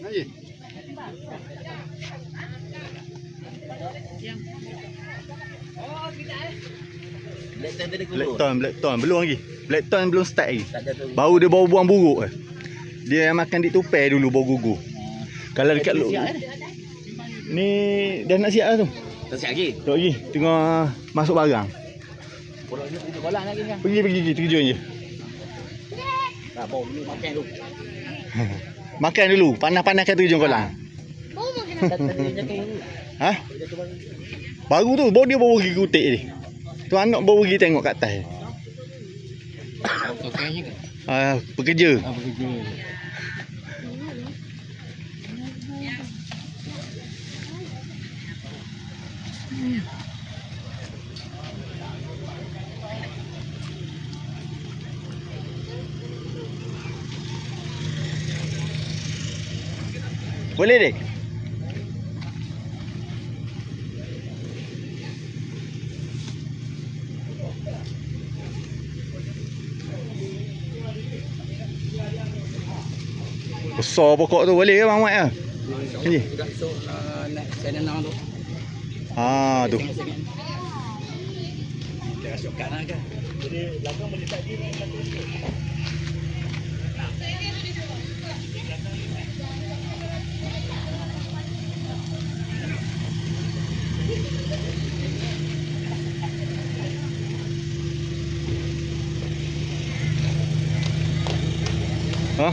Lagi. Blackton belum lagi. Blackton belum start lagi. Baru dia baru buang buruk. Dia makan di tupai dulu baru gugur. Kalau dekat lu ni dah nak siap dah tu. Tak siap lagi. Tak lagi. Tengah masuk barang. Kolang lagi kan. Pergi terjun je. Dah bawa dulu makan dulu. Makan dulu, panas-panaskan terjun kolang. Baru makan. Ha? Baru tu, baru dia baru pergi kutik ni. Tu anak baru pergi tengok kat atas. Tokangnya kan? Pekerja. Bekerja. Boleh dek? Besar pokok tu boleh ke Bang Mat ah? Ni. So nak saya nanam tu. Tu. Kita masuk kanan kan. Jadi belakang boleh tak dia. Ha?